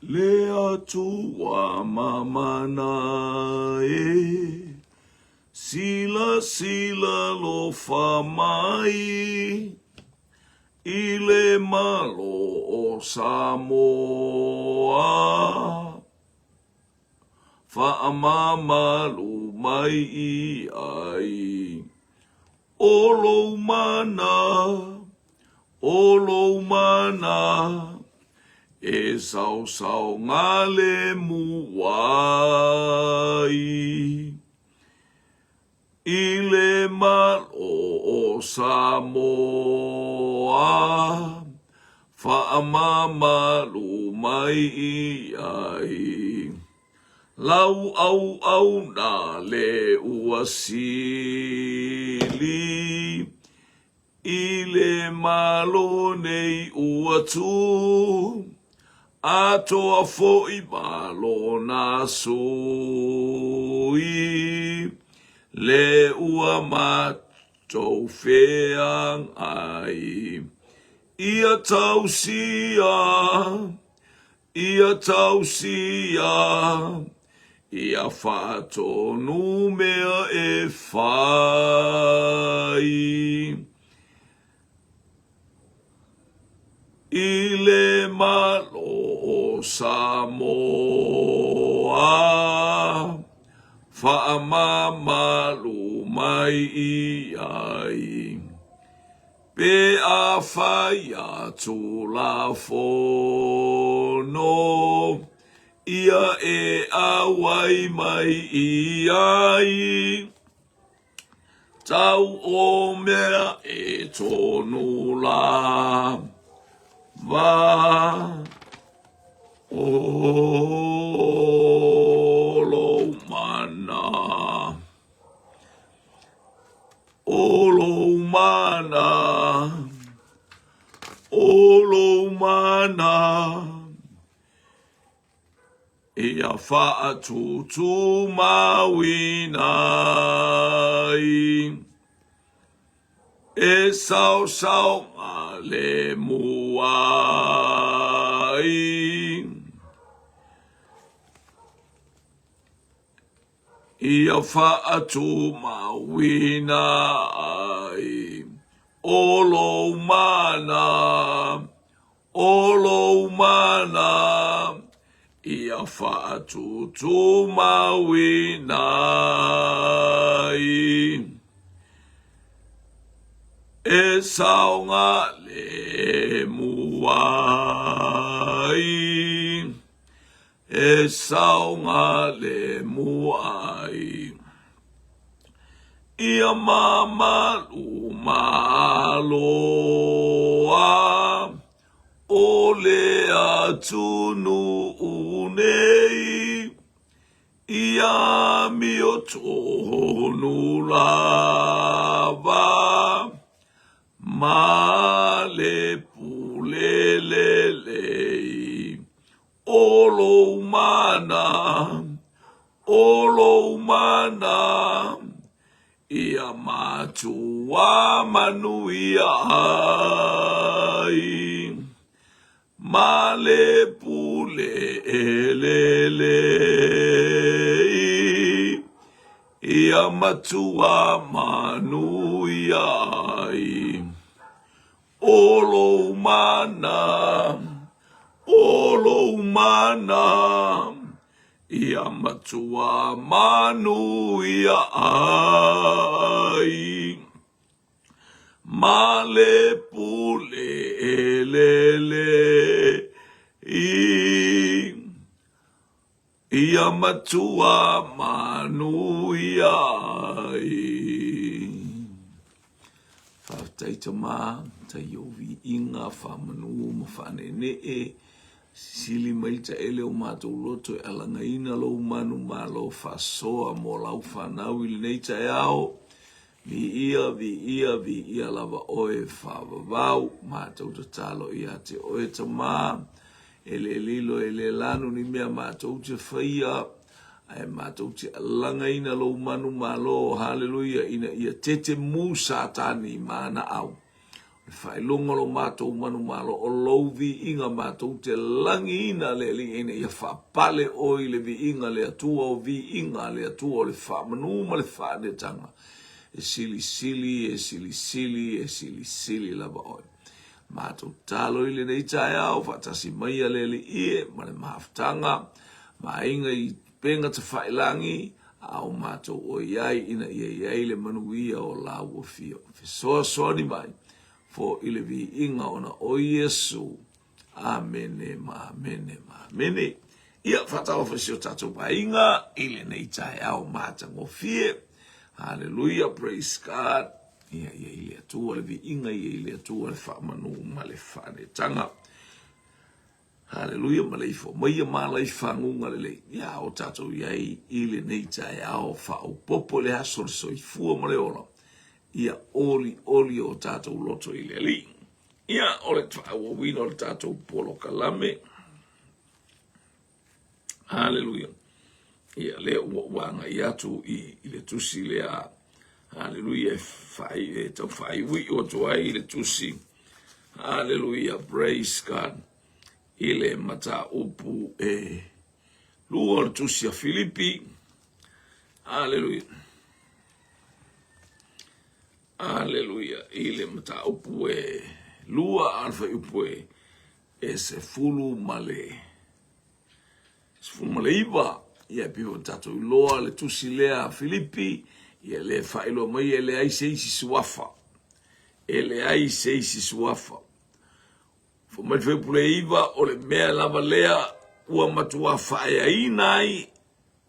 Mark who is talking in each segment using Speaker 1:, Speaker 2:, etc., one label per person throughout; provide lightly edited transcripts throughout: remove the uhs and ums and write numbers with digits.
Speaker 1: Le atua mamana e sila sila lo famai ile malo o Samoa faamamalu mai I ai olo mana e sau ngale muai ile malo o Samoa faamamalu mai ai lau au na le uasili ile malo nei uatu atoa fo'i malo na sui le ua matou feang ai ia tausia ia whaatonu mea e whai ile malo o Samoa whaamamalu mai I ai pe a whai atu la fono ia e awai mai I ai tau o mea e tonu la va olo mana ia whaatutu mawinai e sau ngale muai ia whaatu mawinai olo mana ia whaatutu mawinai e saunga le muai e saunga le muai ia mamalu maloa o le atunu unei ia miotonu lava ma le pulelelei olo mana ia matua manuia ai ma le pulelelei ia matua manuia ai olo mana ia matua manuia ai ma le pulelelei ia matua manuia ai whaaftaita mā tai ovi inga whamanu ma whanene e sili mai ta ele o mātou loto e alangaina lo manu ma lo whasoa mo lau whanau ili nei ta eao vi ia lava oe whavavau mātou ta talo ia te oe ta mā ele lilo ele lanu ni mea mātou te whaia ai mātou te alangaina lo manu ma lo haleluia ina ia tete mu satani mana au whailonga lo mātou manu malo o louvi inga mātou te langi ina le li ene ia whapale oi le vi inga le atua o vi inga le atua o le whamanuma le whaanetanga. E sili lava oi. Mātou talo i le nei tae au, whatasi maia le li ie, ma le mahaftanga, ma inga I penga te whailangi, au mātou o iai ina iai le manuia o lau o fio. Fesoa soani mai, fo ile vi inga ona o Yesu. Amene, ma amene. Ia whatau whasio tatou pa inga, ile nei tae au mātango fie. Hallelujah, praise God. Ia ile atua le vi inga, ile atua le whamanu ma le whanetanga. Hallelujah, maleifo. Maia malai whangunga lele. Ia o tatou iai ile nei tae au whao popo le hasore soifua ma le ora. Ia oli o tatou loto ile li. Ia o le tau wina o le tatou polo kalame. Hallelujah. Ia le wanga I atu I le tusi lea. Hallelujah. Fai wi o toa I le tusi. Hallelujah. Praise God. Ile mata upu lua le tusi a Filipi. Hallelujah. Hallelujah. Ile mata upu lua alfa upu se fulu male. Se fulu male iwa. Ia pivo tato loa le tusi lea Filipi. Ia le failo mai ele ai seisi suafa. Ele ai seisi suafa. Fo mai fe pule iwa o le mea lava lea ua matua whaea inai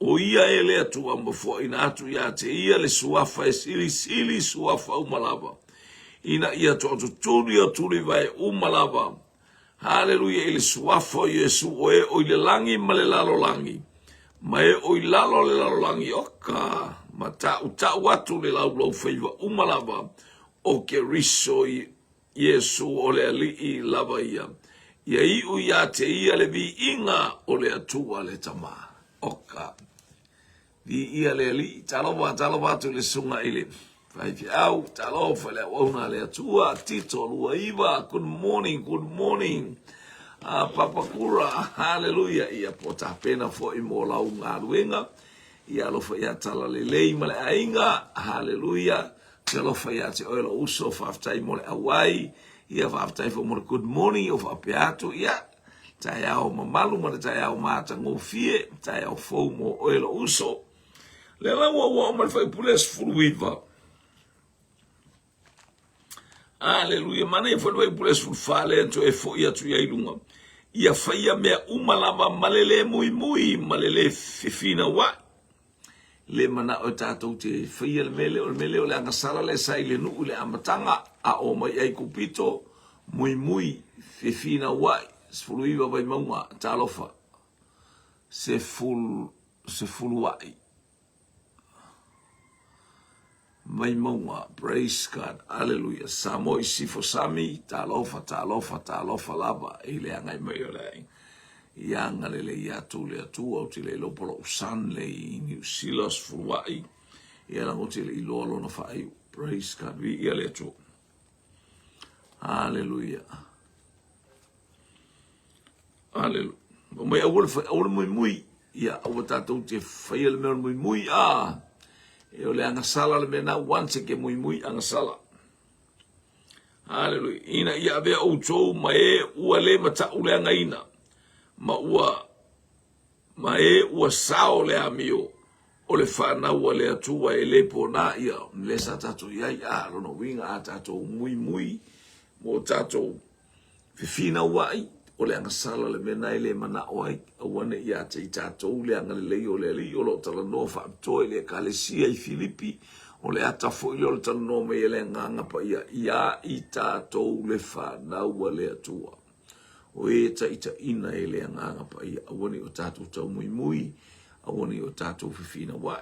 Speaker 1: o ia ele atua mafo ina atu ia te ia le suafa sili suafa umalava. Ina ia to tuli o tuli vai umalava. Hallelujah, ele suafa o Yesu o ile langi ma le lalo langi. Ma o ilalo le lalo langi oka. Ma tau atu le lau feiva umalava. O ke riso Yesu o le alii lava ia. Ia iu ia te ia le vi inga o le atua le tama. Oka. Vi ia le alii. Talova atu le sunga ile. Faifi au. Talova le wauna le atua. Tito lua iwa. Good morning. Papakura. Hallelujah. Ia pota pena fo imo lau ngā ruenga. Ia lofa ia tala le lei ma le ainga. Hallelujah. Te lofa ia te oela uso whaftai mo le awai. Ia whaftai fo mo le good morning o whapeatu. Ia tai au mamalu ma le tai au mata ngofie. Tai au fo mo oela uso. Le laua ua o malwhai pules fuluiva. Hallelujah. Mana ia whai pules fulfale anto fo ia tu ia ilunga. Ia whaia mea umalama malele mui malele fifina wa. Le mana o tātou te whaia le mele o le angasara le sai le nuu le amatanga a o mai ai kupito mui fifina wai sfuluiwa vai maunga talofa se fulu wai mai maunga praise God hallelujah samoi sifo sami talofa lava ile angai mai o le Ianga le iatu le atua o te le lopolo usan le I New Silas furuai. Ia lango te le ilolo na whai. Praise God. Vi ia le atua. Hallelujah. Hallelujah. Mai awala mui. Ia awa tātou te whaia le mea mui. E o le angasala le mea once ke mui angasala. Hallelujah. Ina ia avea o tō mai ua le mata ule angaina. Ma ua sao le amio o le whanau le atua e le pona ia le sa tatou iai lono winga a tatou mui mo tatou fifina wai o le angasala le mena le mana oai awane ia te tatou le anga le o le li o lo tala no whaamtoe le kalesia I Filipi o le atafo I le tala no me le nganga pa ia I tatou le whanau le atua. O ita ina ele nganga pa ia awani o tātou tau mui awani o tātou fifina wai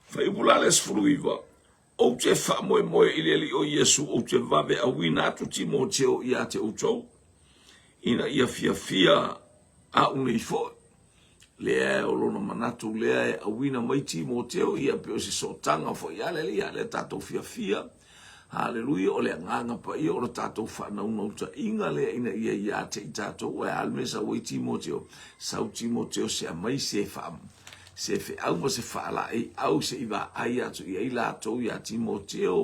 Speaker 1: fai upulale sfuruiva o te wha moe ile li o Yesu o te vave awina atu Timoteo ia te utou ina ia fia a unei fo lea o lona manatu lea awina mai Timoteo ia peo si sotanga fo ia le tātou fia Haleluia, o le nganga pa ia o le tātou whanau nau ta inga le ina ia te i tātou, e almesa o i Timoteo, sau Timoteo se a mai se whaam, se whi au ma se whaala e au se iwa ai atu i eila atou ia Timoteo,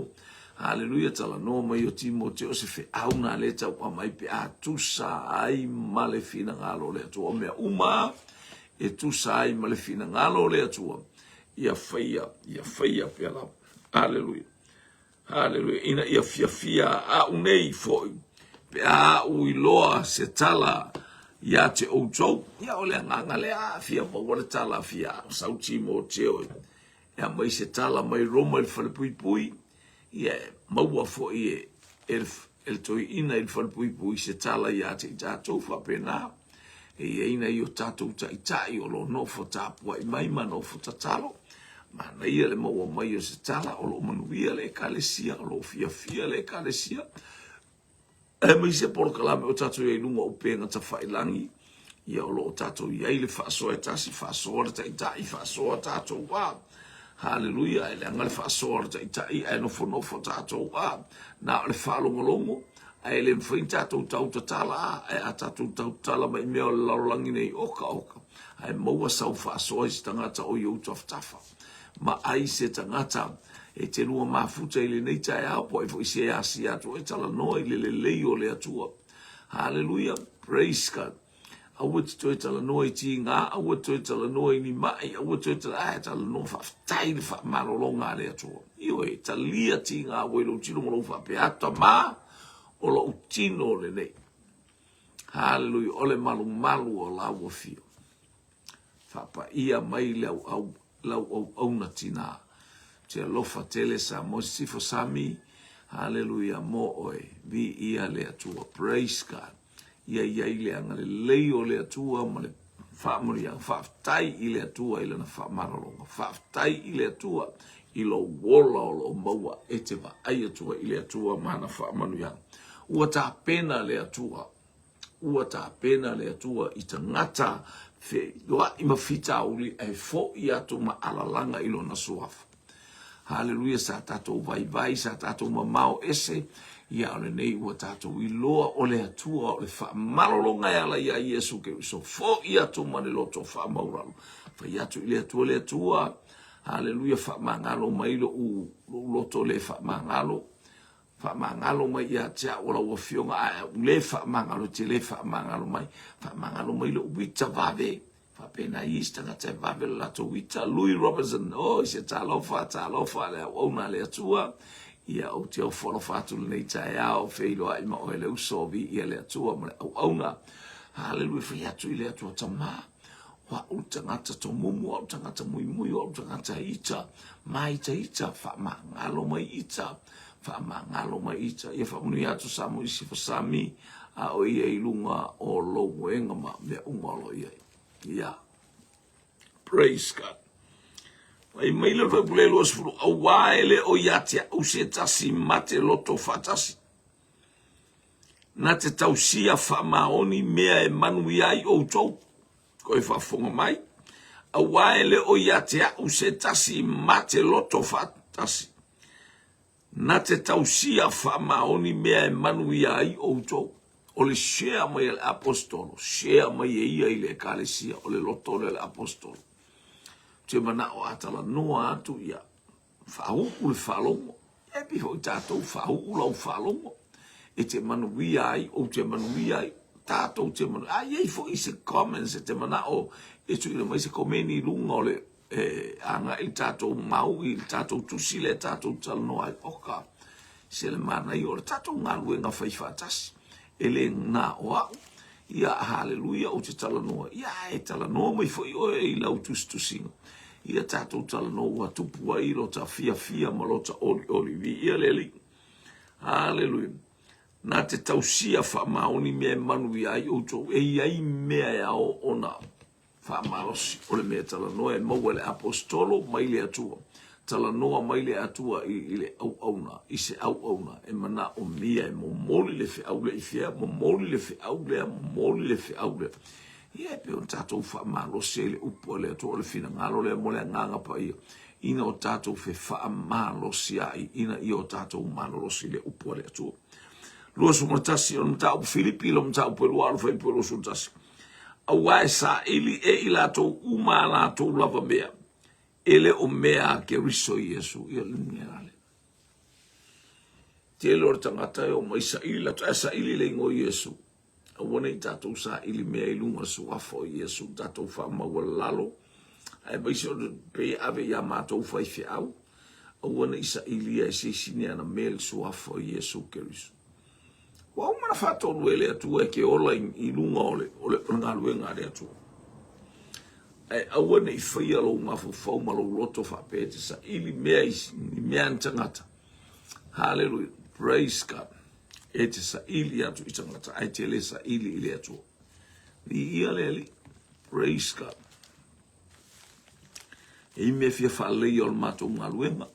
Speaker 1: haleluia, tala noa mai o Timoteo se whi au na le tau a mai pe a tusa ai male fina ngalo le atua, mea uma e tusa ai male fina ngalo le atua, ia whaia pe alau, haleluia. Haleluia, ina ia fia a unei foi, pe a uiloa se tala ia te outou, ia ole nganga le a fia maua tala fia, sau Timoteo, ia mai se tala mai Roma il whalepui, ia maua foi el toi ina il whalepui se tala ia te tātou whapena, e ina i o tātou tai o lo nofo tāpua i maima nofo tatalo, mana ia le maua mai o se tala o lo manuia le ekalesia o lo fia le ekalesia e mai se polo kalame o tatou ia ilunga o penga ta whailangi ia o lo tatou ia ile whaasoa e tasi whaasoa le taitai whaasoa tatou wā haleluia e le anga le whaasoa le taitai e nofo tatou wā na o le whaalongolongo e le mwhain tatou tau tatala e a tatou tau tatala mai mea o le laulangi nei oka e maua sau whaasoa i si tangata o iau tafa ma ai se tangata e te lua mafuta i le nei tae au po e fo i se asi atu e tala noa i le leo le atua. Hallelujah, praise God. Aua te toi tala noa i ti ngā, aua toi tala noa i ni mai, aua toi tala noa whaftai le whamarolonga le atua. Io e talia ti ngā welo tino mo lo whape ata ma o lo utino le nei. Hallelujah, ole malu o la ua fio. Whapa ia mai leo au na tina te alofa tele sa mo sifo sami hallelujah mo oe vi ia le atua praise God ia ile anga le leo le atua ma le family ang faftai ile atua ile na famarolonga faftai ile atua ilo wola o lo maua eteva ai atua ile atua mana famanu yang ua ta pena le atua i tangata fe doa ima fita uli e fo i atu ma alalanga ilo na suafa. Hallelujah, sa tatou vai, sa tatou mamao ese, ia ole nei ua tatou iloa ole atua ole wha marolonga ala ia Yesu ke so fo i atu ma le loto wha mauralo. Fa i atu ile atua, hallelujah, wha mangalo mailo u loto le wha mangalo, fa mangalo mai ia tia ola ua fionga a le fa mangalo te le fa mangalo mai lo wita vave fa pena ista na te vave la to wita Louis Robertson se talofa le ona le atua ia o te o folo fatu le tai ao feilo ai ma o le usovi ia le atua ma ona hallelujah fa ia tu ile atua tama wa utangata to mumu o utangata mui o utangata ita mai ita fa mangalo mai ita whamangalo mai ita, ia whamuni atu samu isi whasami, a o ia ilunga o lo wenga ma mea umalo ia. Ia. Praise God. Mai maila whapulelo asfuru, a waele o iatia use tasi mate loto whatasi. Na te tausia whamaoni mea e manu iai o tau, koe whafonga mai. A waele o iatia use tasi mate loto whatasi. Na te tausia whamaoni mea e manu ia i outou. O le share mai le apostolo. Share mai e ia i le ekalesia. O le loto le apostolo. Te mana o atala noa atu ia. Whahuku le whalongo. E piho i tātou whahuku lau whalongo. E te manu ia ai. O te manu ia ai. Tātou te manu. A iei fo i se comments. E te mana o. E tu ina mai se komeni runga o le. Anga i tātou mau i tātou tusile tātou talanoa i oka se le mana i o le tātou ngalu e ngā whaiwhatasi e le ngā o au ia hallelujah o te talanoa ia e talanoa mai fo i oe i lau tustusinga ia tātou talanoa tupua i lo ta fia ma lo ta oli ia le li hallelujah na te tausia whamaoni mea manu i ai outou e iai mea e ao ona whamarosi, o le mea talanoa e maua le apostolo mai le atua. Talanoa mai le atua i le au-auna, i se au-auna, e mana o mia e momoli le fe aule i fia, momoli le fe aule. Ia e pe on tatou whamarosi e le upo le atua le fina ngalo le mole nganga pa ia. ina o tātou fe wha malosi ai, ina i o tātou malolosi le upo le atua. Lua su matasi o mtau Filipi lo mtau pelu alu fai pelu su tasi. Awai sa ili e ilatou uma latou lava mea. Ele o mea ke riso Yesu ia le ngerale. Te lor tangata o mai sa ili latou sa ili le ngo Yesu. Awana i tātou sa ili mea ilunga su afo Yesu tātou wha maua lalo. Ai baisi o pe ave ia mātou whai fe au. Awana i sa ili e se sine ana mele su afo Yesu ke riso. Wa umana fatonu ele atua ke ola i lunga ole ngaluenga de atua. Ai awana i whaia lo mafu fau malo loto whapete sa ili mea ni mea ntangata. Hallelujah. Praise God. E te sa ili atu i tangata. Ai te le sa ili atua. Ni ia leli. Praise God. E me fia whalei o mato ngaluenga.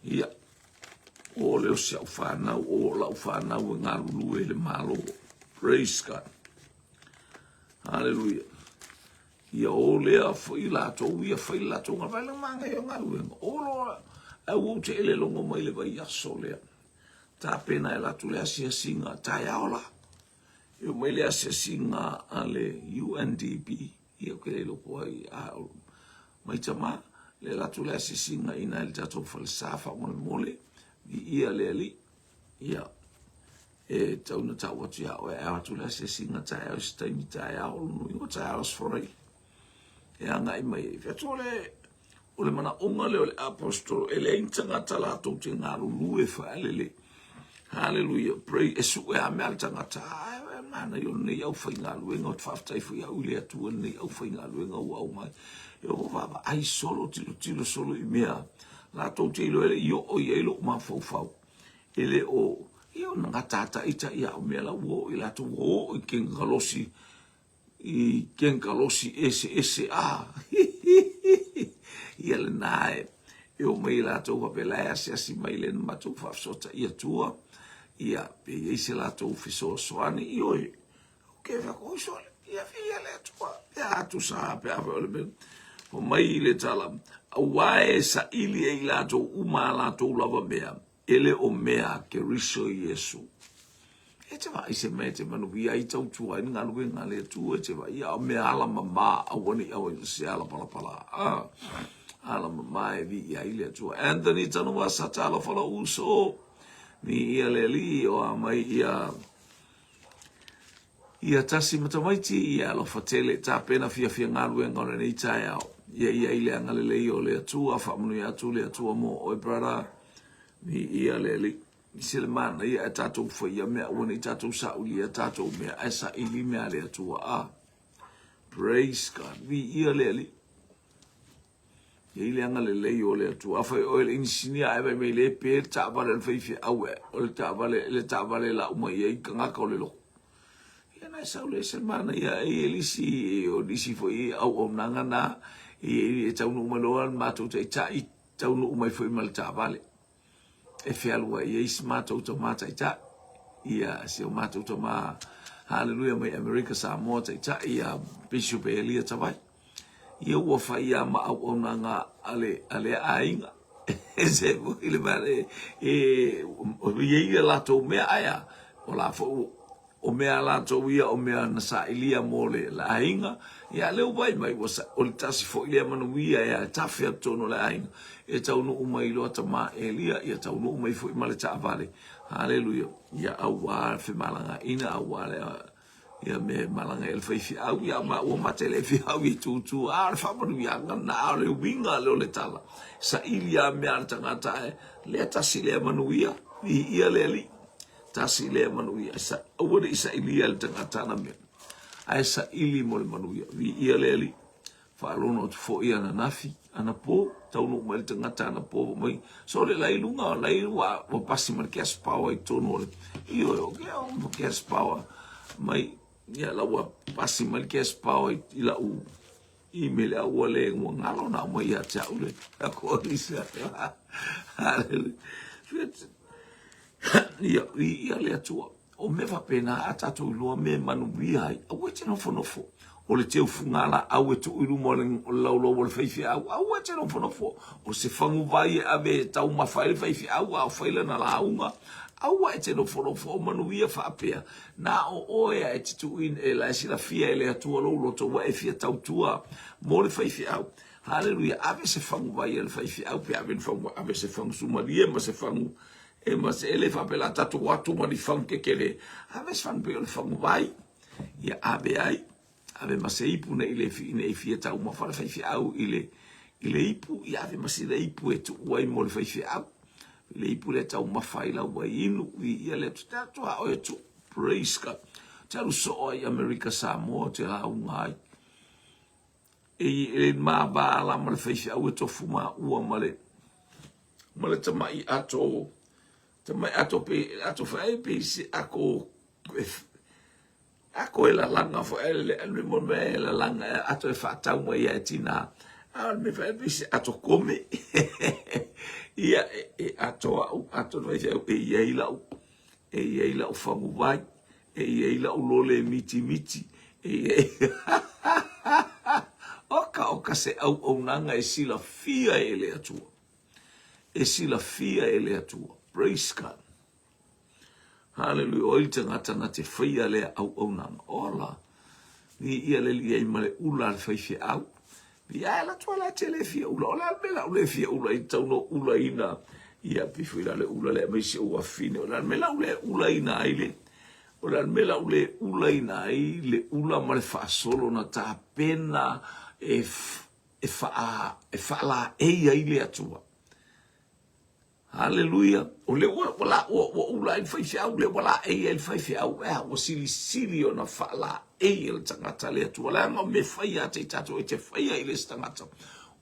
Speaker 1: Ia. O leo se au whanau, o lau whanau e ngā lulu e le malo. Praise God. Hallelujah. Ia o lea whai latou, ia whai latou, ngā whaila manga i o ngā luenga. O loa, au o te ele longo mai le vai aso lea. Tā pena e latu lea sia singa, tai aola. Io mai lea sia singa a le UNDP. Ia ke le loko ai a mai tama, le latu lea sia singa ina il tatou falsafa mole mole. Ia leli ia e tauna tau atu ia o e atu la se singa tai au staimi tai au nui o tai au sforei e anga i mai e ole mana onga le ole apostolo ele intanga tala tau te ngaru lue whaelele hallelujah pray e su e ame al tanga tai mana yo nei au whai ngaru e ngot whaftai whai au le atua nei au whai ngaru e ngau au mai e o vava ai solo tilo solo i mea la tau te ilo ele io o ielo ma fau. Ele o io nga tata ita ia o mea la uo i la tu uo i kenkalosi ese a. Ia le nae. E o mei la tau wapelea se asi mai le ma tau whafsota ia tua. Ia pe eise la tau fiso soani i oi. Ke whako soale. Ia fia le tua. Ia atu sa pe awe ole me. O mai le tala. Awae sa ili e ilato uma lato lava mea. Ele o mea ke riso Yesu. E te vai se mea te manu ia i tau tua. Ni ngā lue ngā lea tua. E te vai ia o mea ala mama. Awani awa i se ala palapala. Ala mama e vi ia ilea tua. Anthony tanua sa tala whala uso. Ni ia le li o a mai ia. Ia tasi matamaiti ia alo fatele. Ta pena fia ngā lue ngā nei tai au. Ia ile angalele o le atua, whamunu i atu le atua mo oi brada, ni ia leli, ni sile mana ia e tātou whaia mea, wana i tātou sauli a tātou mea, e sa ili mea le atua a. Praise God, vi ia leli. Ia ile angalele o le atua, awhai o le insinia e mai mei le pe, tāwale le whaifi aue, o le tāwale la uma ia i kangaka o le loko. Ia nai saule se mana ia e lisi, o lisi fwoi au o mnanga na, e taunu umaloa mātou te tai taunu umai foi mal tāwale. E whialua i eis mātou tau mātai ta. Ia se o mātou tau mā hallelujah mai Amerika Samoa tai ta. Ia Bishop Elia tawai. Ia ua whai a ma au nanga ale ainga. E se mo ile mare o ia lato mea aia. O la fo o mea lato ia o mea nasa ilia mole la ainga. Ia leo vai mai wasa o le tasi fo ilia manuia ia tawhia tono la ainga. E taunu umai loa tama Elia, ia taunu umai fo imale ta avale. Hallelujah. Ia awa fe malanga ina awa ia me malanga el fi au ia ma o matele fi au i tu a fa manu ia na le winga le tala. Sa ilia me tangata le tasi le manuia ia leli. Tasi le manuia sa o isa ilia le tangata na me. Aisa ili mole manuia vi ia leli fa lono fo ia na nafi ana po taunu mai tangata ana po mai so le lai lunga lai wa o pasi mar kes power i tono io ke o kes power mai ia la wa pasi mar kes power i la u i me la wa le ngalo na mai ya chaule ko isa ia le tua o me va pena a tatu lua me manu via ai o te no fonofo o le teu fungala au e tu iru mo le laulo o le faifi au e te no fonofo o se fangu vai ave tau mawhaile faifi au whaile na launga au e te no fonofo manuia whaapea na o oea e titu in e la sila fia e le atua laulo to wa e fia tau tua mo le faifi au haleluia ave se fangu vai e le faifi au pe ave se fangu sumaria ma se fangu e ma se ele whapela tatu watu ma di fangu kekele ave se fangu pe o le fangu vai ia ave ai ave mase ipu na ile fia tau ma fala fai au ile ipu ia ave mase le ipu e tu wai mo le fai au ile ipu le tau ma fai la wai inu ia le tu a o tu praise God taru so ai America Samoa te la ungai e ma ba la ma le fai au e to fuma ua ma le tamai ato fai pe si ako ako la langa fo le mo me la langa ato e fatau mo ia tina me fa bisi ato come ia ato vai se e ia ila o famu vai e ia ila o lole miti oka se au nanga e sila fia ele atua praise God. Hallelujah. Oi te ngata na te whaia lea au nanga. Ola. Ni ia le lia i male ula le whaifi au. Ni ai la tua la te le fia ula. Ola mela ule fia ula i tau no ula ina. Ia pifu ila le ula le meisi ua fine. Ola mela ule ula ina ai le. Ola mela ule ula ina ai le ula male wha solo na ta pena e wha la eia i le atua. Hallelujah. O le wala ula il fai au le wala e il fai au o sili ona fala e il tangata le tu la no me fai a te tato e te fai a ile tangata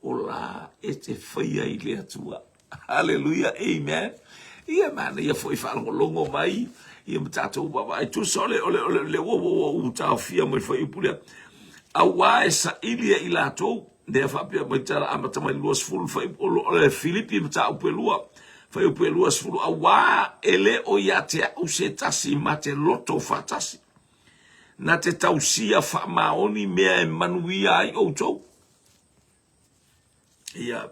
Speaker 1: o la e te fai a ile tu. Hallelujah. Amen. Ia man ia foi fala longo mai ia mtato baba e tu sole le wo ta fia mo fai pule a wa esa ilia ilato de fa pia mtara amata mai los full fai o Filipi mta upelua fai o pelu asfulu awa ele o yatea o se tasi mate loto fatasi na te tausia fa maoni mea e manuia ai o tau ia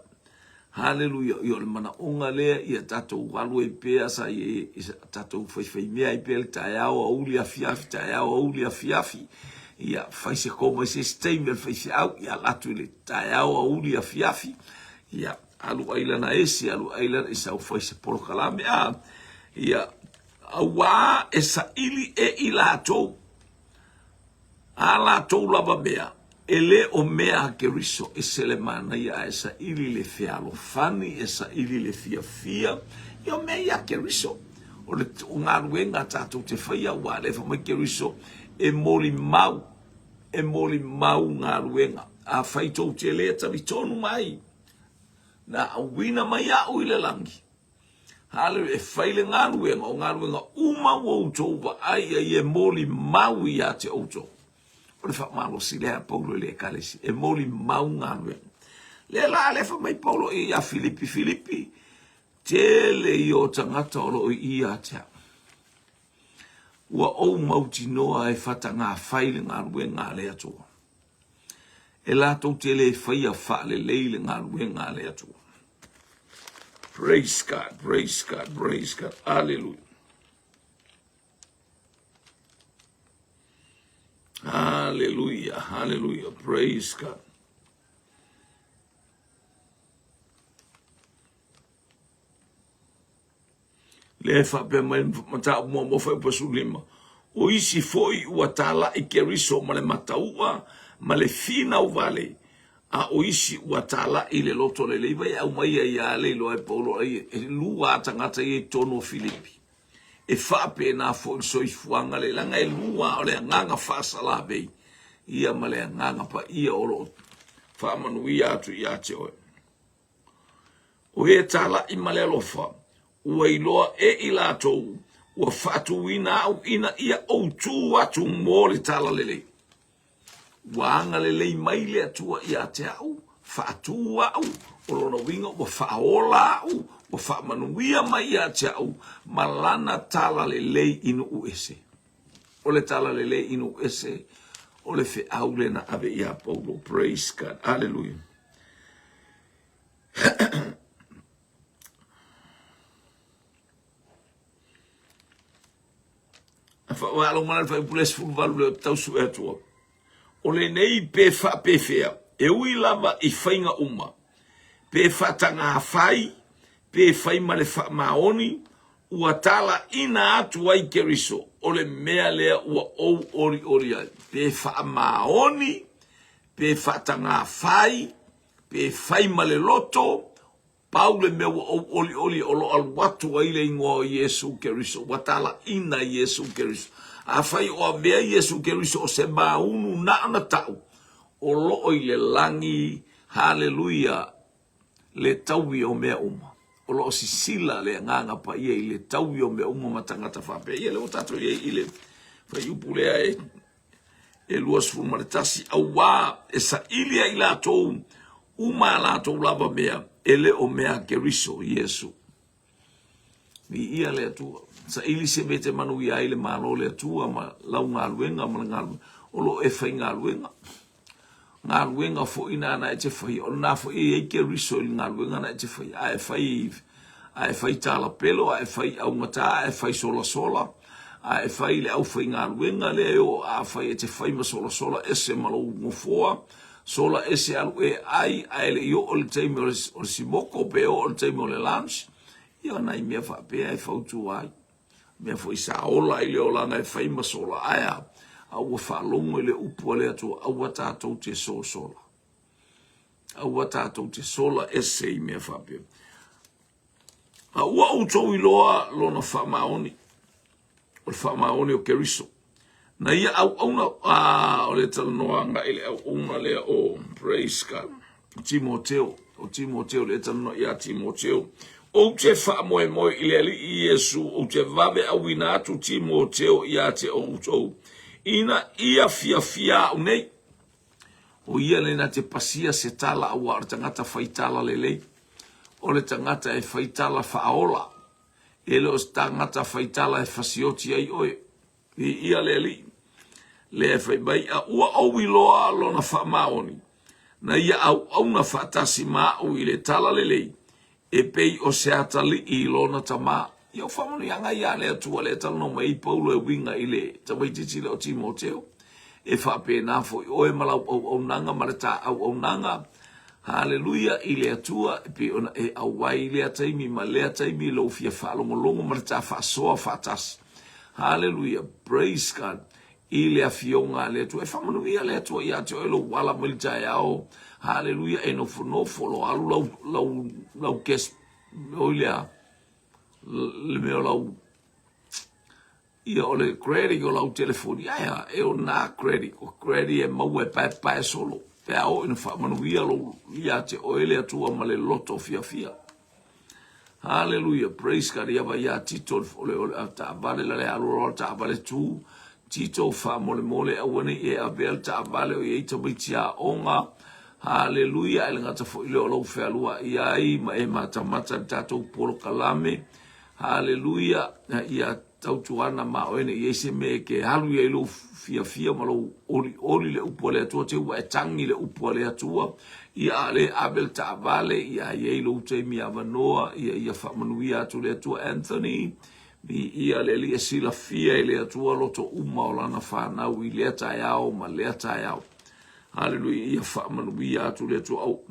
Speaker 1: hallelujah yo le mana onga lea ia tatou walu e pea sa i tatou fai mea i pea taiao o uli afiafi ia fai se koma se steimel fai se au ia latu le taiao o uli afiafi ia alu aila na esi alu aila isa foi se polo kalame ia awa esa ili e ilato ala to lava mea ele o mea ke riso esele mana ia esa ili le fialo fani esa ili le fia io mea ke riso o le ngaruenga tato te faia wa le fa ke riso e moli mau ngaruenga a faito te le tavitonu mai na awina mai au ile langi. Hale e faile ngaruenga o ngaruenga uma wo tova ai e moli mau ia te auto. O le whamalo si lea Paulo le kalesi e moli mau ngaruenga. Le la le mai Paulo i a Filipi. Tele i o tangata olo i a te. Ua o mauti noa e fata ngā faile ngaruenga le atua. E la tau tele e whaia whaale leile ngaruenga le atua. Praise God, praise God, praise God. Hallelujah. Hallelujah, hallelujah. Praise God. Le fa pe mai mata mo fa pa sulima. O isi foi ua tala i ke riso ma le mataua ma le fina o vale. A o isi ua tala i le loto le leiva au mai ia le lo e Paulo ai e lua tangata i tono Filipi. E fa pe na fo so i fuanga le langa e lua o le nganga fasa la bei. Ia ma le nganga pa ia o lo fa manu ia tu ia te o. O e tala i ma le lofa. Ua iloa e ilatou ua fatu ina au ina ia o tu atu mo le tala lele. Wanga lele mai le atua ia te au, fatu au, o lona winga ua faola au, ua famanuia mai ia te au, malana tala lele inu uese. O le tala lele inu uese, o le fe au le na ave ia Paulo. Praise God. Hallelujah. Wa alo mana fa pules fu valu le tau su etua. O le nei pe fa pe fea. E ui lava I whainga uma. Pe fa tanga fai, pe fai ma le fa maoni, ua tala ina atu ai Keriso. O le mea lea ua ou ori ori ai. Pe fa maoni, pe fa tanga fai, pe fai ma le loto, Paule me o oli o lo al watu ai le ingoa Yesu Keriso. Watala ina Yesu Keriso. A fai o mea Yesu Keriso o se maunu na ana tau. O lo i le langi, hallelujah, le tauwi o mea uma. O lo sisila le nganga pa ia i le tauwi o mea uma matangata whape. Ia le o tato ia i le fai upulea e luas fumaretasi. Au wā e sa ilia I la tou uma la tou lava mea. Ele o mea Keriso, Yesu. Ni ia le atua. Sa ili se mete manu ia ile malo le atua, ma lau ngā luenga, ma ngā luenga. O lo e fai ngā luenga. Ngā luenga fo ina ana e te fai. O na fo e Keriso ili ngā luenga na e te fai. A e fai tala pelo, a e fai au ngata, a e fai sola sola. A e fai le au fai ngā luenga leo, a fai e te fai ma sola sola, ese malo ngofoa. Sola ese alu e ai ele yo o le teime o le simoko pe o le teime o le lunch. Ia nai mea wha pe ai fautu ai. Mea fo isa ola I le olanga e whaima sola aia. Aua whalongo I le upu ale atua aua tātou te sola. Aua tātou te sola ese I mea wha pe. Aua utou I loa lona wha maoni. O le wha maoni o Keriso. Na ia o le talanoanga I le au lea o praise God. Timoteo, le talanoa ia Timoteo. O te wha moe I le ali I Yesu, o te vave au ina atu Timoteo ia te outou. Ina ia fia unei. O ia le na te pasia se tala awa o tangata whaitala lelei. O le tangata e whaitala whaola. Ele o tangata whaitala e whasioti ai oe. Ia le ali. Le fai bai a ua au I loa lona wha maoni. Na ia au na whatasi mau I le tala lelei. E pei o se atali I lona tama. Ia whamanu yanga ia le atua le tala no mai Paulo e winga I le tawaititi le o Timoteo. E whape na fo oe malau au nanga mareta au nanga. Hallelujah I le atua e pe ona e awai le ataimi ma le ataimi lo fia whalongolongo mareta whasoa whatasi. Hallelujah, praise God. I le afionga le tu e whamanu ia le atua ia te oelo wala milita e ao. Hallelujah, e nofo lo alu lau kes oilea le meo lau ia o le credit o lau telefoni aia e o na credit e mau e pae solo pe ao ina whamanu ia lo ia te oele atua ma le loto fia. Hallelujah, praise God. Ia vai ia tito o ta vale le alu ta vale tu tito fa mole awane e abel ta vale o e tobitia onga. Hallelujah, ele ngata fo ile o lo fe alua ia I ma e mata tato polo kalame. Hallelujah, ia tautuana ma o ene yese me ke halu ia lo fia ma lo ori le upole atua te ua e tangi le upole atua. Ia le abel ta vale ia ye lo te mi avanoa ia fa manuia tu le atua Anthony. Ia le lia sila fia le atua loto uma o lana whanau I lea tai au ma lea tai au. Hallelujah, ia whamanuia tu le atua au.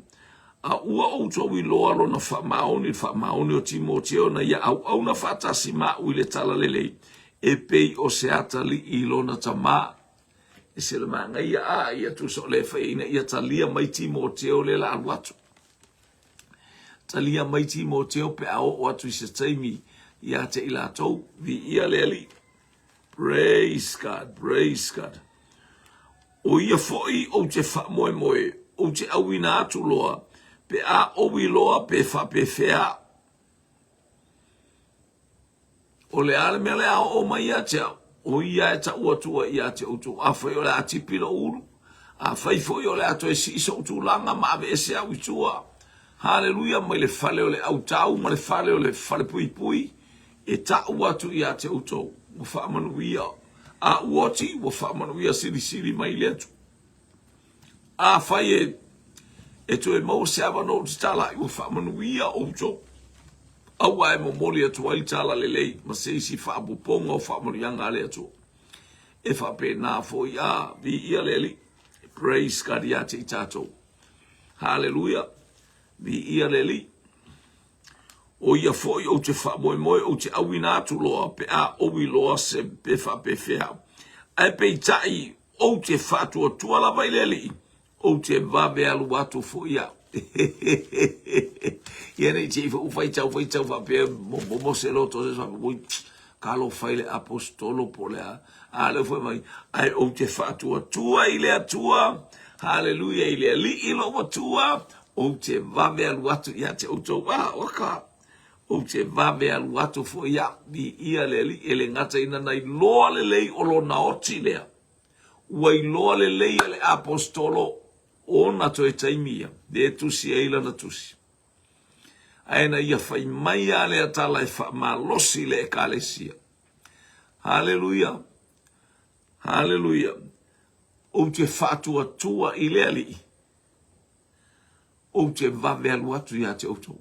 Speaker 1: A ua au tau I loa lo na whamaoni o Timoteo na ia au na whatasi mau I le tala lelei. E pei o se atali I lona tama. E se le manga ia tu so le whaina ia talia mai Timoteo le la aluatu. Talia mai Timoteo pe ao o atu I se taimi. Ia te ila tau, vi ia leli. Praise God. O ia foi o te wha moe, o te awina atu loa, pe a owi loa pe wha pe whea. O le ale mea lea o mai ia te o ia e ta uatua ia te utu. A whai o le atipilo uru, a whai foi o le ato e si iso utu langa ma ave ese au itua. Hallelujah, mai le fale o le au tau, ma le fale o le fale pui. E ta watu ia te utou. Mo whaamanuia. a uoti wa whamanuia siri mai le atu. A whai e to e mau se awa no te tala i wa whamanuia o to. Awa e momoli atu ai tala lelei ma se isi whaabuponga o whamanuianga le atu. E whape nā fo ia vi ia leli. Praise God ia te i tātou. Hallelujah. Vi ia leli. O ia foi o te whamoe o te awina atu loa pe a owi loa se pe whape whea. Ai pe tai o te whatua tuala vai leli. O te vawe alu atu fo ia. Ia nei te iwa ufai tau whape mo se loto se whape kalo faile apostolo po lea. Ale foi mai. Ai o te whatua tua i lea tua. Hallelujah i lea li ilo wa tua. O te vawe alu atu ia te auto waka. O te vawe alu atu fo ia vi ia leli ele ngata ina nai loa lelei o lo na oti lea. Wai loa lelei ele apostolo o na to e taimia. De tusi e ila na tusi. Aena ia fai mai ale atala e fa malosi le e kalesia. Hallelujah. Hallelujah. O te fatua tua i lea li. O te vawe alu atu ia te auto.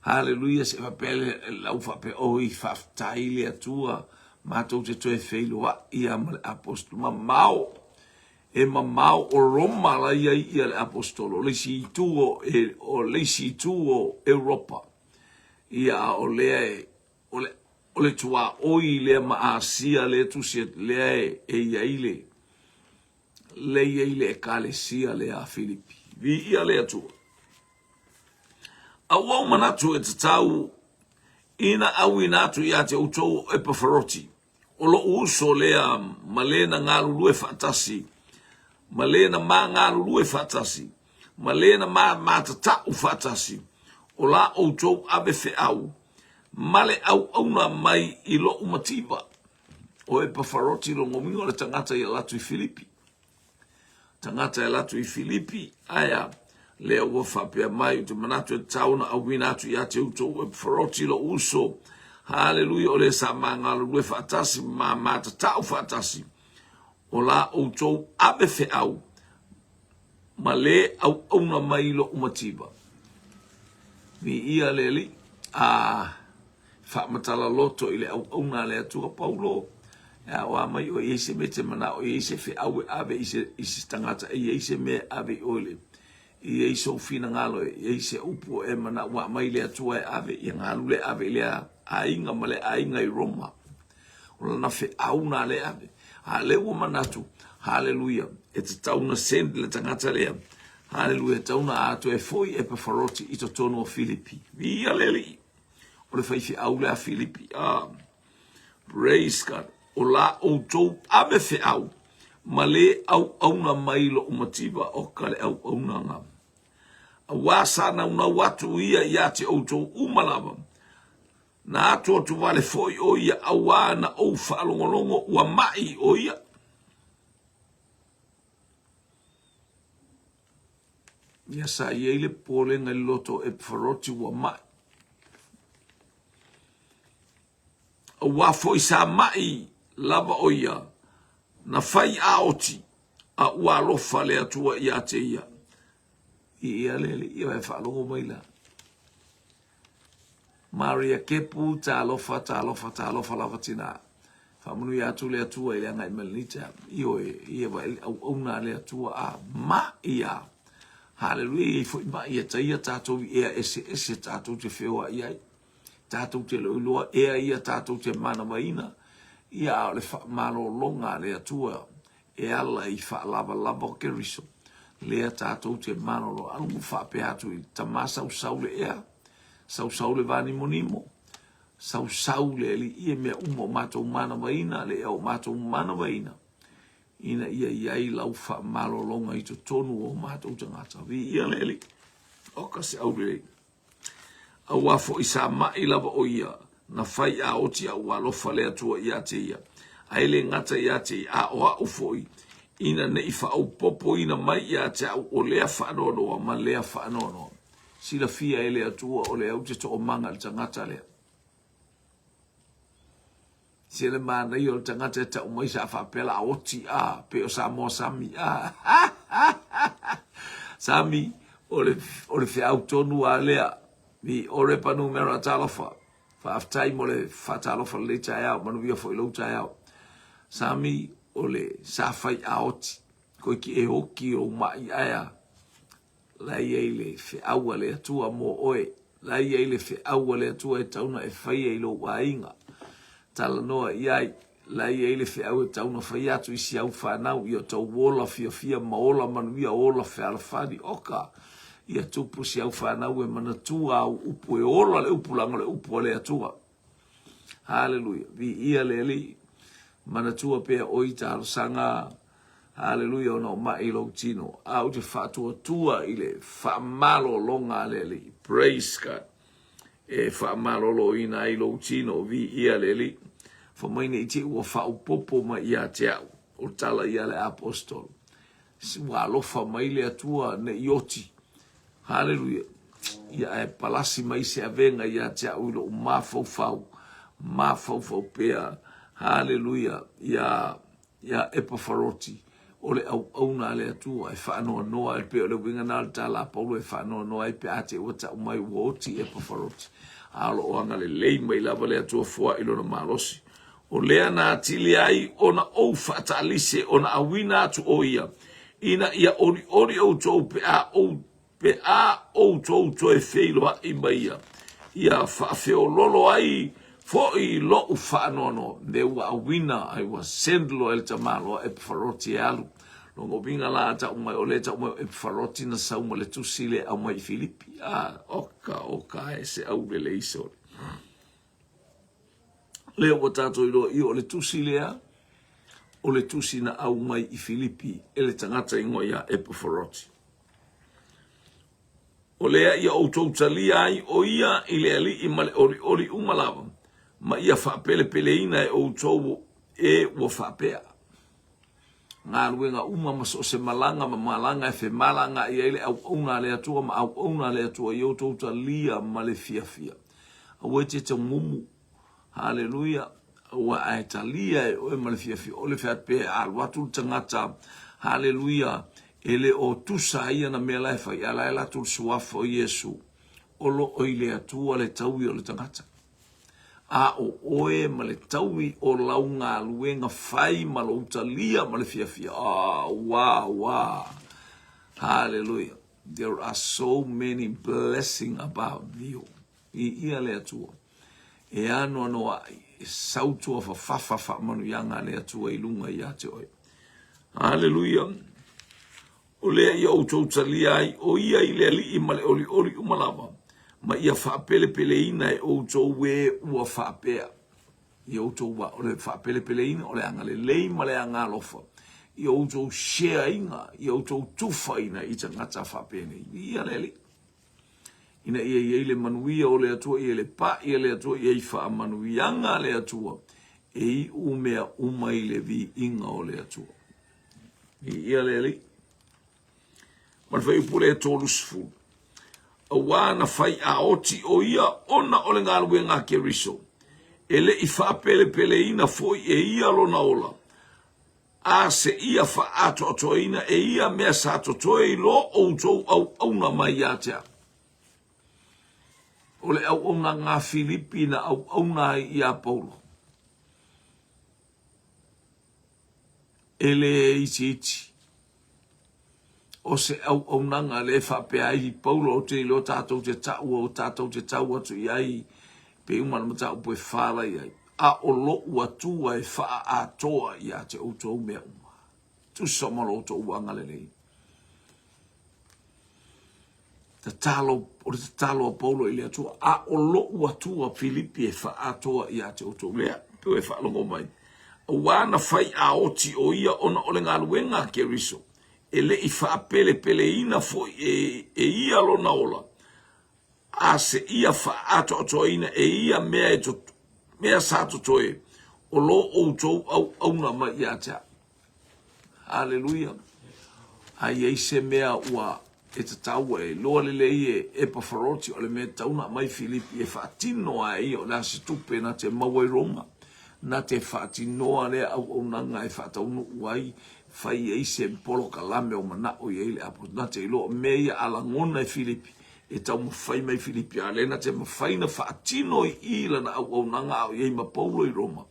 Speaker 1: Hallelujah, se whapele lau whape o i whaftai lea tua. Mātou te toe wheiloa ia ma le apostolo. Ma mau. E ma mau o Roma la ia le apostolo. Leisi tuo o leisi tuo Europa. Ia o lea o le tua oi lea ma Asia le tusia lea e ia ile. Le ia ile e kalesia lea Filipi. Vi ia lea tua. A wau manatu e te tau ina au inatu ia te utou Epafaroti. O lo uso lea malena ngalu lue fatasi. Malena ma ngalu lue fatasi. Malena ma matatau fatasi. O la utou abe fe au. Male au na mai i lo umatiba. O Epafaroti lo ngomingo le tangata i latu i Filipi. Tangata i latu i Filipi aya. Lea ua whapea mai te manatu e tauna au winatu ia te uto Epafaroti lo uso. Hallelujah, o le sa mangalo lue whaatasi, ma mata tau whaatasi. O la uto abe fe au. Ma le au auna mai lo umatiba. Mi ia leli, whaamatala loto ile au auna le atua Paulo. Wa mai o eise me te mana o eise fe au abe ise tangata e eise me abe oile. I eiso fina ngalo e eise upo e mana wa mai le atua e ave i ngalu le ave lea ainga male ainga i Roma. Ola na fe auna le ave. Ha le ua manatu. Hallelujah. E te tauna send le tangata lea. Hallelujah. Tauna ato e foi Epafaroti i to tono o Filipi. Via leli. O le fai fi au le a Filipi. Praise God. O la o tou ave fe au. Ma le au auna mailo umatiba o kale au auna ngam. A wasa na una watu ia te auto umalava. Na atu atu vale foi o ia awa na au whaalongolongo ua mai o ia. Ia sa iele pole ngai loto Epafaroti ua mai. A wa foi sa mai lava o ia. Na fai a oti a ua lofa le atua ia te ia. Ia lele, ia e whaalongo maila. Maria kepu ta lofa lava tina. Whamunu ia atu le atua i leanga i Melanita. Ia wa au auna le atua a ma ia. Hallelujah, i fo ima ia ta ia tātou ia ese tātou te wheoa iai. Tātou te loiloa ia tātou te mana maina. Ia o le malo longa le atua e ala i lava o ke riso. Lea tātou te manolo alungu whape atu i tamā sau le ea. Sau le vani monimo. Sau le li ia mea umo mātou mana waina le ea o mātou mana waina. Ina ia iai lau wha malo longa i to tonu o mātou tangata. Vi ia le li. Oka se au le. A wafo i sa mai lava o ia. Na fai a oti a ua lofa le atua ia te ia. Aile ngata ia te a oa ufoi. Ina ne i wha au popo ina mai ia te au o lea whaanonoa ma lea whaanonoa. Sila fia e lea tua o lea ute to o manga le tangata lea. Sele mana i o tangata ta umai sa whapela oti a, pe o sa mo Sami a. Sami, o le whiau tonu a lea, mi o re panu mera talofa, whaaftai mo le whatalofa le tai au, manu ia fo ilo tai au. Sami, o le sa whai a oti, koe ki e hoki o mai aia, lai ei le whiau le atua mo oe, lai ei le whiau le atua e tauna e whai e ilo wainga. Tala noa iai, lai ei le whiau e tauna whai atu isi au whanau, i o tau wola fia maola manu ia ola whaalafani oka, ia tupu si au whanau e manatua au upu e ola le upu langa le upu le atua. Hallelujah. Vi ia le li, manatua pea oita sanga. Hallelujah, ona o mai lo tino. Au te whātua tua i le whaamalo longa le li. Praise God. E whaamalo lo ina i lo tino vi ia le li. Whamaine i te ua whaupopo ma ia te au. O tala ia le apostol. Wa lofa mai le atua ne ioti. Hallelujah. Ia e palasi mai se avenga ia te au ilo mafau. Mafau pea. Hallelujah. Ia Epafaroti. Ole au na le atua e whaanoa noa e pe ole winga na le tala paulo e whaanoa noa e pe ate wata umai uoti Epafaroti. Alo o anga le lei mai lava le atua fua ilo na malosi. O lea na atili ai ona ou whaatalise ona awina atu o ia. Ina ia ori o tou pe a o tou to e wheiloa i maia. Ia whaafeo lolo ai fo i lo u whaanono. Me ua awina ai wa sendlo el tamalo Epafaroti e alu. Longo vinga la ata umai o le ta umai Epafaroti na sauma le tusile au mai Filipi. Oka e se au le iso. Leo o tato i o le tusilea, o le tusi na au mai i Filipi, e le tangata ingo ia Epafaroti. O lea ia o tautalia ai o ia i le ali i male ori umalava, ma ia whaapele peleina e o tau e ua whaapea. Ngā ruenga maso se malanga ma malanga e fe malanga i ele au auna le atua ma au auna le atua i o tautalia ma le fia. Au e te mumu. Hallelujah. Wa aitalia e o malafia o le fe al watu tangata. Hallelujah. Ele o tusa ia na mela fa ia la tu suafo Yesu. Olo o ile atua le taui o le tangata. A o oe ma le taui o launga luenga fai ma lo utalia ma le fia. Wow. Hallelujah. There are so many blessings about you. Ia le atua. E ano anoa e sautua fa manu yanga le atua i lunga i ate oi. Hallelujah. O lea ia o tautalia ai, o ia i lea li i male oli umalava. Ma ia whaapele ina e o tau we ua whaapea. I o tau wa, o le whaapele ina, o le anga le lei ma le anga lofa. I o tau share inga, i o tau tufa ina i tangata whaapene. Ia le li. Ina ia le manuia o le atua, ia le pa, ia le atua, ia i wha manuianga le atua. E i umea umai le vi inga o le atua. Ia le li. Man whai upule e tolu sifu. A wana whai a oti o ia ona o le ngalue ngā ke riso. E le i wha pele ina foi e ia lo na ola. A se ia wha ato ina e ia mea sa ato i lo o tau au auna mai atea. O le au auna ngā Filipi na au auna i a Paulo. E le iti. O se au auna ngā le whapea i Paulo o te ilo tātou te tau o tātou te tau atu i ai. Pe umana mata upo e whala i ai. A o lo ua tua e wha a toa i a te outou mea uma. Tu somalo o to uanga le lei. Te talo o Paulo i le atua. A o lo ua tua Filipi e wha a toa i a te outou mea. Peo e wha longo mai. A wana whai a oti o ia ona o le ngā luenga ke riso. E le i wha pele ina fo e ia lo na ola. A se ia wha ato ina e ia mea sa toe o lo outou au auna mai i atea. Hallelujah. Ai eise mea ua e te taua e loa le lei e Epafaroti o le mea tauna mai Filipi e wha tino a i o le ase tupe na te maua i Roma. na te whaatinoa lea au nanga e whaataunu uai whai e se polo kalame o mana o i eile apo na te ilo mea ala ngona e Filipi e tau mawhai mai Filipi a lena te mawhai na whaatino i ila na au nanga au i ma Paulo i Roma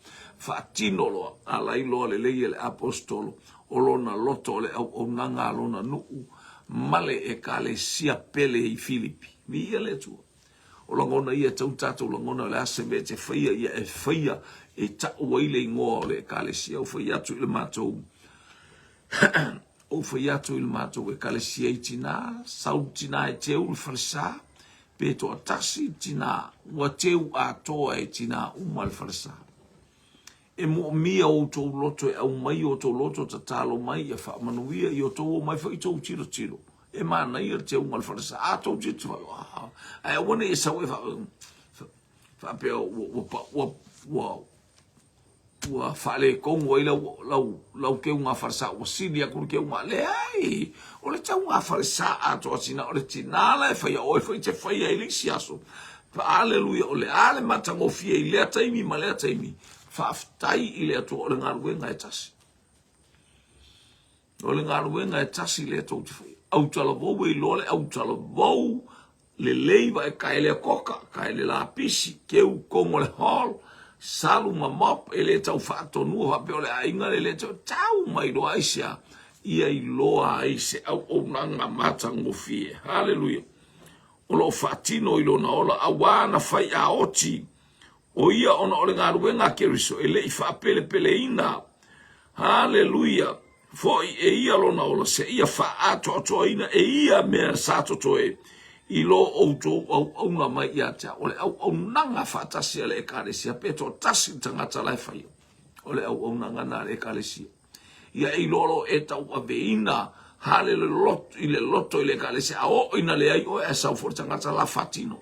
Speaker 1: whaatino loa ala i loa le leia le apostolo o lona loto le au nanga lona nuu male e ka le sia pele i Filipi mi ia le tua o langona ia tau tātou langona le ase me te whaia ia e whaia e tau waile i ngoa le ka le sia o whaia atu i le mātou o whaia atu i le mātou e ka le sia i tina sau tina e teu le whalesa pe to atasi tina ua teu a toa e tina uma le whalesa e mo mia o tō loto e au mai o tō loto ta talo mai e wha manuia i o tō o mai whai tō tiro tiro e mana ia te unga le whalesa a tō tiro ai a wane e sau e wha pia ua whale kongo i lau ke unga whalesa ua sili a kuru ke unga le ai o le tau unga whalesa a tō asina o le tinala e whai a oe whai te whai a ilisi aso pa aleluia o le ale matango fia i lea taimi ma lea taimi whaaftai i lea tō o le ngaruenga e tasi. O le ngaruenga e tasi lea tō te whai. Au tala vau e lole, au tala vau le leiva e kai lea koka, kai le la pisi, keu kongo le hall, salu ma mop e lea tau whaatonua, hape o le ainga le lea tau mai loa aisea, ia i loa aise au o nanga matango fie. Hallelujah. O lo whaatino i lo na ola awana whai a oti, o ia ona o le ngaruenga keriso e lei whaapele pele ina. Hallelujah. Foi e ia lona ola se ia whaato atoa ina e ia mea sato toe i lo outo au nga mai ia tea. O le au nanga whaatasia le ekaresia peto tasi tangata lai whai. O le au nanga na le ekaresia. Ia i lolo e tau a veina hallelujah i le loto i le ekaresia. A o ina le ai o e sau for tangata la fatino.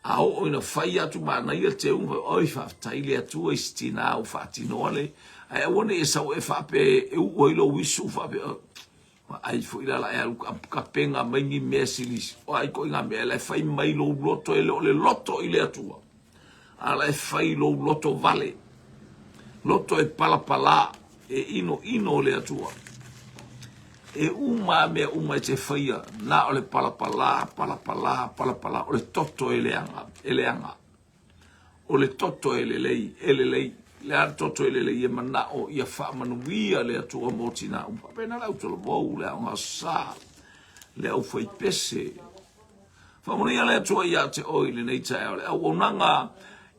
Speaker 1: A o ina whai atu mana ia te unga oi whaftai le atua i stina au whaatino ale. Ai wane e sau e whape e uoilo wisu whape ai fo ila la e alu ka penga maingi mea silisi. O ai ko inga mea le whai mai lo loto e le loto i le atua. A le whai lo loto vale. Loto e palapala e ino le atua. E uma mea uma e te whaia na o le palapala o le toto e leanga. O le toto e le lei. Le ar toto e le lei e manao ia whaamanuia le atua motina. Pena lau tolo vau le au ngasa. Le au whai pese. Whamonia le atua ia te oile nei tae le au onanga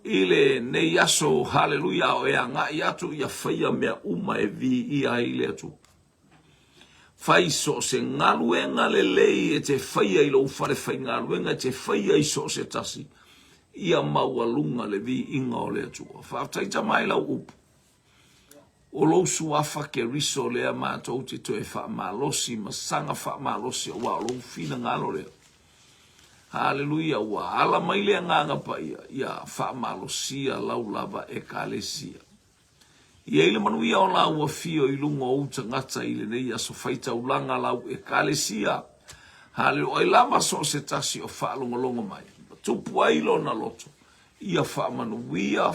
Speaker 1: ile nei aso hallelujah o ea nga i atu ia whaia mea uma e vi ia i le atua. Whai so se ngaluenga le lei e te whaia i lo whare whai ngaluenga te whaia i so se tasi. Ia maualunga le vi inga o le atua. Whaaftaita mai lau upu. O lo suafa ke riso lea mātou te toe whaamalosi, masanga whaamalosi o wa lo fina ngalo lea. Hallelujah, wa ala mai lea nganga pa ia whaamalosia lau lava e kalesia. Ia ile manuia o lau a fio i lunga o uta ngata ile nei aso whaita ulanga lau e kalesia. Hallelujah, o lava so se tasi o whaalongolongo mai. Tupu ailo na loto. Ia whaamanuia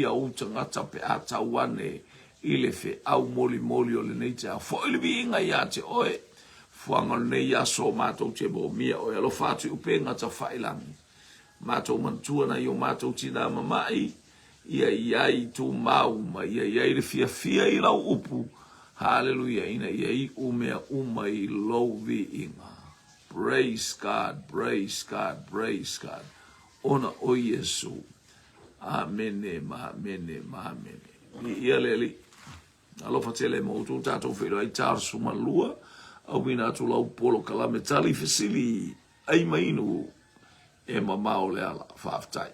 Speaker 1: o tangata pe ata wane ile fe au moli o le neite a fo ili vi inga ia te oe. Fuanga le ia so mātou te bo mia oe alo whātu upe ngata whailangi. Mātou mantua na i o mātou tina mamai. Ia iai tu mauma. Ia iai le fia i lau upu. Hallelujah. Ina iai umea i lau vi inga. Praise God, praise God, praise God. Ona o Yesu. Amene, amene, amene. Ia leli. Alofa tele mo tu tatou whero ai tāra suma lua. Au wina atu lau polo kalame tali fesili. Ai mainu. E mamao le ala. Whaftai.